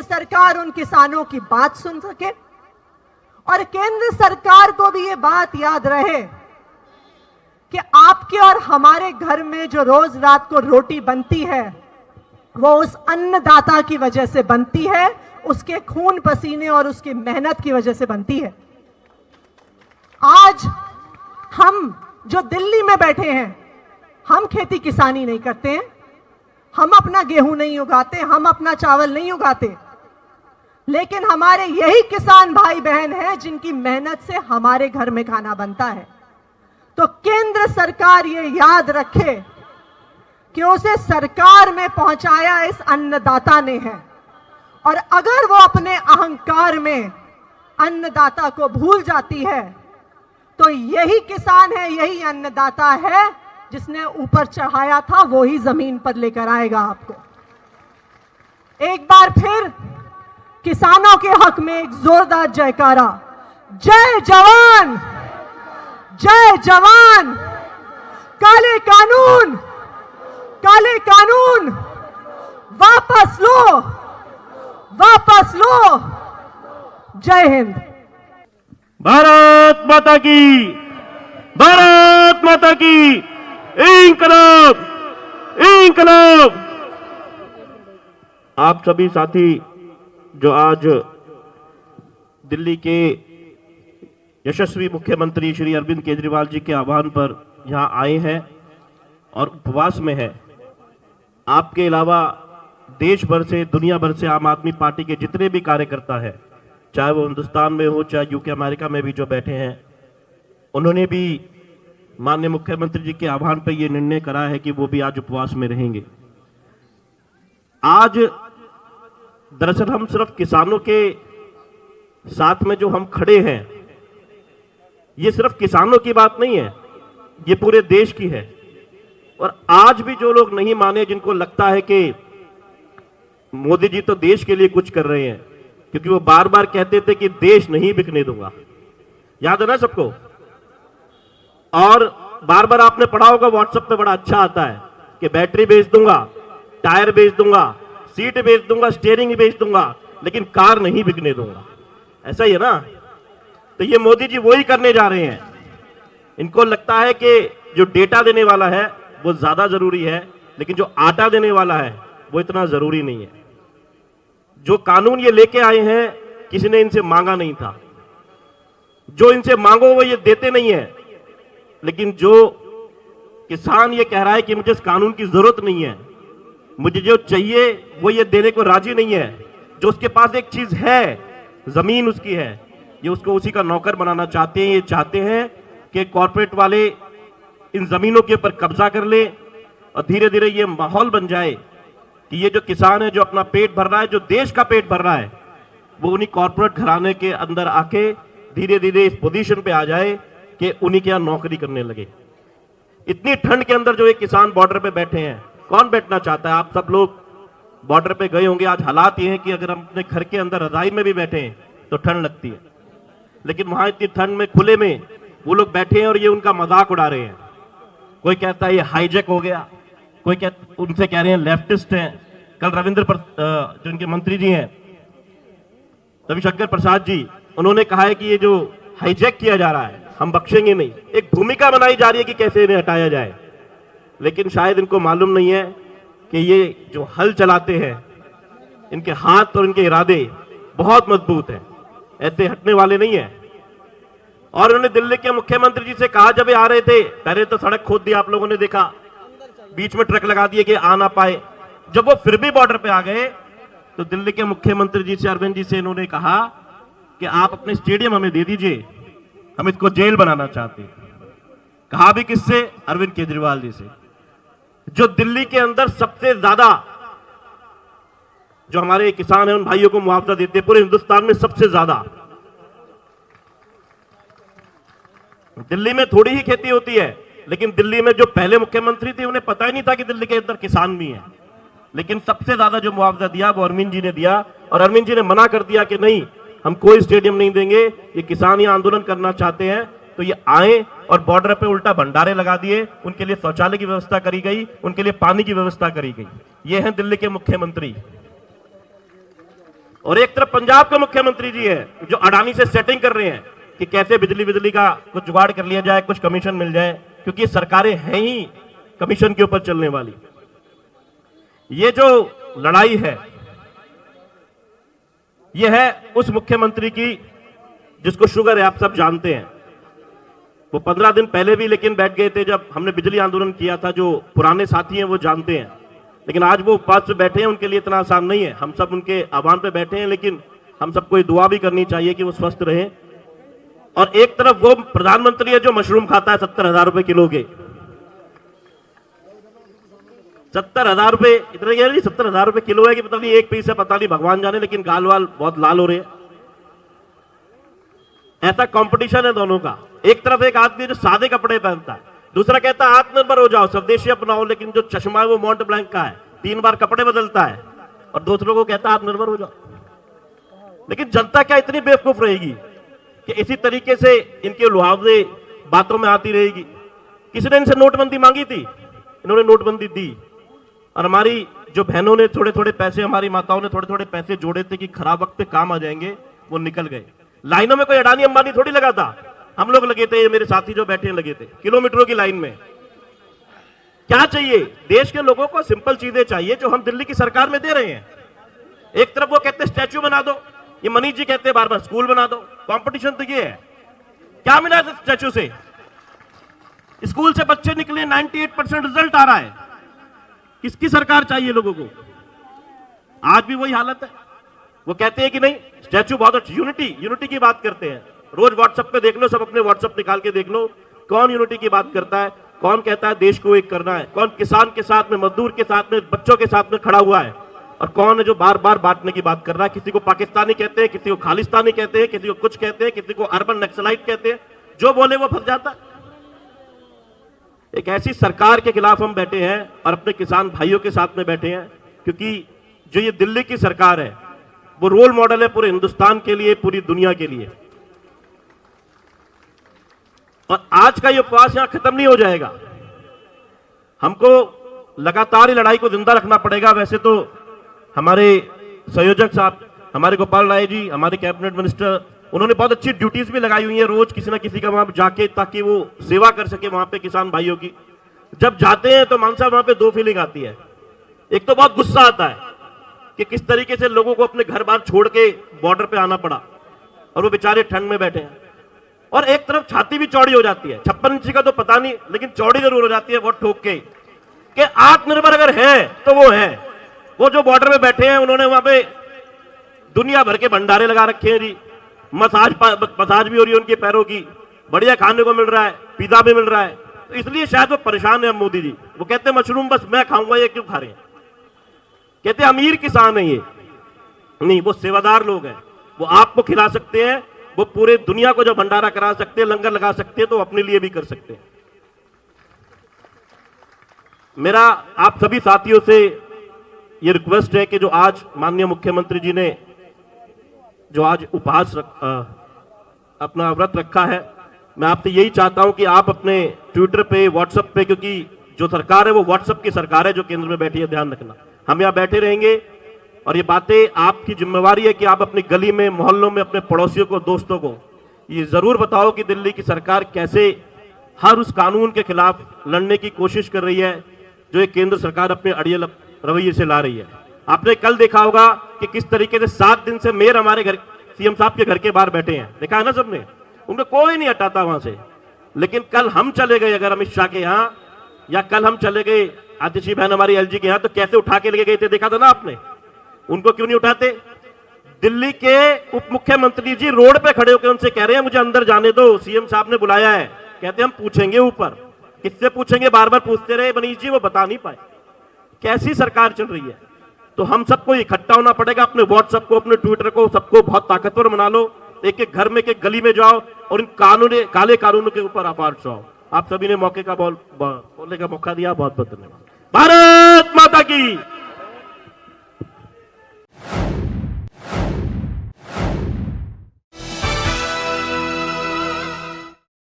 सरकार उन किसानों की बात सुन सके और केंद्र सरकार को भी ये बात याद रहे कि आपके और हमारे घर में जो रोज रात को रोटी बनती है वो उस अन्नदाता की वजह से बनती है, उसके खून पसीने और उसकी मेहनत की वजह से बनती है। आज हम जो दिल्ली में बैठे हैं, हम खेती किसानी नहीं करते हैं, हम अपना गेहूं नहीं उगाते, हम अपना चावल नहीं उगाते, लेकिन हमारे यही किसान भाई बहन हैं जिनकी मेहनत से हमारे घर में खाना बनता है। तो केंद्र सरकार ये याद रखे कि उसे सरकार में पहुंचाया इस अन्नदाता ने है, और अगर वो अपने अहंकार में अन्नदाता को भूल जाती है तो यही किसान है, यही अन्नदाता है जिसने ऊपर चढ़ाया था, वो ही जमीन पर लेकर आएगा आपको। एक बार फिर किसानों के हक में एक जोरदार जयकारा, जय जवान, जय जवान। काले कानून, काले कानून वापस लो, वापस लो। जय हिंद। भारत माता की, भारत माता की। इंकलाब, इंकलाब। आप सभी साथी जो आज दिल्ली के यशस्वी मुख्यमंत्री श्री अरविंद केजरीवाल जी के आह्वान पर यहां आए हैं और उपवास में हैं, आपके अलावा देश भर से, दुनिया भर से आम आदमी पार्टी के जितने भी कार्यकर्ता हैं, चाहे वो हिंदुस्तान में हो, चाहे यूके अमेरिका में भी जो बैठे हैं, उन्होंने भी माननीय मुख्यमंत्री जी के आह्वान पर यह निर्णय करा है कि वो भी आज उपवास में रहेंगे। आज दरअसल हम सिर्फ किसानों के साथ में जो हम खड़े हैं, ये सिर्फ किसानों की बात नहीं है, ये पूरे देश की है। और आज भी जो लोग नहीं माने, जिनको लगता है कि मोदी जी तो देश के लिए कुछ कर रहे हैं, क्योंकि वो बार बार कहते थे कि देश नहीं बिकने दूंगा, याद है ना सबको। और बार बार आपने पढ़ा होगा, व्हाट्सएप पे बड़ा अच्छा आता है कि बैटरी बेच दूंगा, टायर बेच दूंगा, सीट बेच दूंगा, स्टीयरिंग बेच दूंगा, लेकिन कार नहीं बिकने दूंगा। ऐसा ही है ना। तो ये मोदी जी वही करने जा रहे हैं। इनको लगता है कि जो डेटा देने वाला है वो ज्यादा जरूरी है, लेकिन जो आटा देने वाला है वो इतना जरूरी नहीं है। जो कानून ये लेके आए हैं, किसी ने इनसे मांगा नहीं था। जो इनसे मांगो वो ये देते नहीं है, लेकिन जो किसान ये कह रहा है कि मुझे इस कानून की जरूरत नहीं है, मुझे जो चाहिए वो ये देने को राजी नहीं है। जो उसके पास एक चीज है, जमीन उसकी है, ये उसको उसी का नौकर बनाना चाहते हैं। ये चाहते हैं कि कॉर्पोरेट वाले इन जमीनों के ऊपर कब्जा कर ले और धीरे धीरे ये माहौल बन जाए कि ये जो किसान है, जो अपना पेट भर रहा है, जो देश का पेट भर रहा है, वो उन्हीं कॉर्पोरेट घराने के अंदर आके धीरे धीरे इस पोजीशन पे आ जाए कि उन्हीं के यहां नौकरी करने लगे। इतनी ठंड के अंदर जो एक किसान बॉर्डर पे बैठे हैं, कौन बैठना चाहता है? आप सब लोग बॉर्डर पे गए होंगे। आज हालात ये है कि अगर हम अपने घर के अंदर रजाई में भी बैठे हैं तो ठंड लगती है, लेकिन वहां इतनी ठंड में खुले में वो लोग बैठे हैं और ये उनका मजाक उड़ा रहे हैं। कोई कहता है ये हाईजैक हो गया, कोई उनसे कह रहे हैं लेफ्टिस्ट हैं। कल जो इनके मंत्री जी हैं रविशंकर प्रसाद जी, उन्होंने कहा है कि ये जो हाईजैक किया जा रहा है हम बख्शेंगे नहीं। एक भूमिका बनाई जा रही है कि कैसे इन्हें हटाया जाए, लेकिन शायद इनको मालूम नहीं है कि ये जो हल चलाते हैं, इनके हाथ और इनके इरादे बहुत मजबूत हैं, ऐसे हटने वाले नहीं है। और उन्होंने दिल्ली के मुख्यमंत्री जी से कहा, जब ये आ रहे थे, पहले तो सड़क खोद दी, आप लोगों ने देखा, बीच में ट्रक लगा दिए कि आ ना पाए। जब वो फिर भी बॉर्डर पे आ गए तो दिल्ली के मुख्यमंत्री जी से, अरविंद जी से इन्होंने कहा कि आप अपने स्टेडियम हमें दे दीजिए, हम इसको जेल बनाना चाहते हैं। कहा भी किससे? अरविंद केजरीवाल जी से, जो दिल्ली के अंदर सबसे ज्यादा जो हमारे किसान हैं उन भाइयों को मुआवजा देते हैं, पूरे हिंदुस्तान में सबसे ज्यादा। दिल्ली में थोड़ी ही खेती होती है, लेकिन दिल्ली में जो पहले मुख्यमंत्री थे उन्हें पता ही नहीं था कि दिल्ली के अंदर किसान भी हैं, लेकिन सबसे ज्यादा जो मुआवजा दिया वो अरविंद जी ने दिया। और अरविंद जी ने मना कर दिया कि नहीं, हम कोई स्टेडियम नहीं देंगे, ये किसान ये आंदोलन करना चाहते हैं तो ये आए। और बॉर्डर पे उल्टा भंडारे लगा दिए, उनके लिए शौचालय की व्यवस्था करी गई, उनके लिए पानी की व्यवस्था करी गई। ये हैं दिल्ली के मुख्यमंत्री। और एक तरफ पंजाब के मुख्यमंत्री जी है जो अडानी से सेटिंग कर रहे हैं कि कैसे बिजली का कुछ जुगाड़ कर लिया जाए, कुछ कमीशन मिल जाए, क्योंकि ये सरकारें हैं ही कमीशन के ऊपर चलने वाली। ये जो लड़ाई है ये है उस मुख्यमंत्री की जिसको शुगर है, आप सब जानते हैं। वो 15 दिन पहले भी लेकिन बैठ गए थे जब हमने बिजली आंदोलन किया था। जो पुराने साथी हैं वो जानते हैं, लेकिन आज वो उपवास पे बैठे हैं, उनके लिए इतना आसान नहीं है। हम सब उनके आह्वान पे बैठे हैं, लेकिन हम सबको ये दुआ भी करनी चाहिए कि वो स्वस्थ रहें। और एक तरफ वो प्रधानमंत्री है जो मशरूम खाता है 70,000 रुपए किलो के। 70,000 रुपए, इतने 70,000 रुपए किलो है कि पता नहीं एक पीस है, पता नहीं भगवान जाने, लेकिन गाल वाल बहुत लाल हो रहे हैं। ऐसा कंपटीशन है दोनों का। एक तरफ एक आदमी जो सादे कपड़े पहनता है, दूसरा कहता है आत्मनिर्भर हो जाओ, स्वदेशी अपनाओ, लेकिन जो चश्मा है वो मॉन्ट ब्लैंक का है, 3 बार कपड़े बदलता है, और दूसरों को कहता है आत्मनिर्भर हो जाओ। लेकिन जनता क्या इतनी बेवकूफ रहेगी कि इसी तरीके से इनके लुहावजे बातों में आती रहेगी? किसी ने इनसे नोटबंदी मांगी थी, इन्होंने नोटबंदी दी। और हमारी जो बहनों ने थोड़े थोड़े पैसे, हमारी माताओं ने थोड़े थोड़े पैसे जोड़े थे कि खराब वक्त पे काम आ जाएंगे, वो निकल गए। लाइनों में कोई अडानी अंबानी थोड़ी लगा था, हम लोग लगे थे, मेरे साथी जो बैठे लगे थे किलोमीटरों की लाइन में। क्या चाहिए देश के लोगों को? सिंपल चीजें चाहिए जो हम दिल्ली की सरकार में दे रहे हैं। एक तरफ वो कहते स्टैच्यू बना दो, ये मनीष जी कहते हैं बार बार स्कूल बना दो। कंपटीशन तो ये है। क्या मिला है स्टैच्यू से? स्कूल से बच्चे निकले, 98% रिजल्ट आ रहा है। किसकी सरकार चाहिए लोगों को? आज भी वही हालत है। वो कहते हैं कि नहीं स्टैच्यू बहुत अच्छी, यूनिटी की बात करते हैं। रोज व्हाट्सएप पे देख लो, सब अपने व्हाट्सएप निकाल के देख लो, कौन यूनिटी की बात करता है, कौन कहता है देश को एक करना है, कौन किसान के साथ में, मजदूर के साथ में, बच्चों के साथ में खड़ा हुआ है, और कौन है जो बार बार बांटने की बात कर रहा है। किसी को पाकिस्तानी कहते हैं, किसी को खालिस्तानी कहते हैं, किसी को कुछ कहते हैं, किसी को अर्बन नक्सलाइट कहते हैं, जो बोले वो फंस जाता है। एक ऐसी सरकार के खिलाफ हम बैठे हैं और अपने किसान भाइयों के साथ में बैठे हैं, क्योंकि जो ये दिल्ली की सरकार है वो रोल मॉडल है पूरे हिंदुस्तान के लिए, पूरी दुनिया के लिए। और आज का ये उपवास यहां खत्म नहीं हो जाएगा, हमको लगातार ये लड़ाई को जिंदा रखना पड़ेगा। वैसे तो हमारे संयोजक साहब, हमारे गोपाल राय जी, हमारे कैबिनेट मिनिस्टर, उन्होंने बहुत अच्छी ड्यूटीज भी लगाई हुई है, रोज किसी ना किसी का वहां जाके, ताकि वो सेवा कर सके वहां पे किसान भाइयों की। जब जाते हैं तो मान साहब वहां पे 2 फीलिंग आती है। एक तो बहुत गुस्सा आता है कि किस तरीके से लोगों को अपने घर बार छोड़ के बॉर्डर पे आना पड़ा और वो बेचारे ठंड में बैठे हैं। और एक तरफ छाती भी चौड़ी हो जाती है, 56 इंची का तो पता नहीं, लेकिन चौड़ी जरूर हो जाती है बहुत ठोक के, कि आत्मनिर्भर अगर है तो वो है। वो जो बॉर्डर में बैठे हैं उन्होंने वहां पे दुनिया भर के भंडारे लगा रखे हैं जी, मसाज भी हो रही है उनके पैरों की, बढ़िया खाने को मिल रहा है, पिज्जा भी मिल रहा है। तो इसलिए शायद वो परेशान है मोदी जी। वो कहते हैं मशरूम बस मैं खाऊंगा, ये क्यों खा रहे हैं? कहते हैं अमीर किसान है ये, नहीं, वो सेवादार लोग हैं, वो आपको खिला सकते हैं, वो पूरे दुनिया को जो भंडारा करा सकते हैं, लंगर लगा सकते हैं, तो अपने लिए भी कर सकते हैं। मेरा आप सभी साथियों से ये रिक्वेस्ट है कि जो आज माननीय मुख्यमंत्री जी ने जो आज उपवास अपना व्रत रखा है, मैं आपसे यही चाहता हूं कि आप अपने ट्विटर पे, व्हाट्सएप पे, क्योंकि जो सरकार है वो व्हाट्सएप की सरकार है जो केंद्र में बैठी है, ध्यान रखना। हम यहाँ बैठे रहेंगे और ये बातें आपकी जिम्मेवारी है कि आप अपनी गली में, मोहल्लों में, अपने पड़ोसियों को, दोस्तों को ये जरूर बताओ कि दिल्ली की सरकार कैसे हर उस कानून के खिलाफ लड़ने की कोशिश कर रही है जो एक केंद्र सरकार अपने अड़ियल रवैये से ला रही है। आपने कल देखा होगा कि किस तरीके से 7 दिन से मेयर हमारे घर, सीएम साहब के घर के बाहर बैठे हैं, देखा है ना सबने, उनको कोई नहीं हटाता वहां से। लेकिन कल हम चले गए अगर अमित शाह के यहाँ, या कल हम चले गए आतिशी बहन हमारी एलजी के यहाँ, तो कैसे उठा के लेके गए थे, देखा था ना आपने। उनको क्यों नहीं उठाते? दिल्ली के उप मुख्यमंत्री जी रोड पे खड़े होकर उनसे कह रहे हैं मुझे अंदर जाने दो, सीएम साहब ने बुलाया है। कहते हम पूछेंगे ऊपर। किससे पूछेंगे? बार बार पूछते रहे मनीष जी, वो बता नहीं पाए। कैसी सरकार चल रही है? तो हम सबको इकट्ठा होना पड़ेगा, अपने व्हाट्सएप को, अपने ट्विटर को, सबको बहुत ताकतवर बना लो। एक एक घर में, एक गली में जाओ और इन काले कानूनों के ऊपर आप आओ। आप सभी ने मौके का बोलने का मौका दिया, बहुत बहुत धन्यवाद। भारत माता की।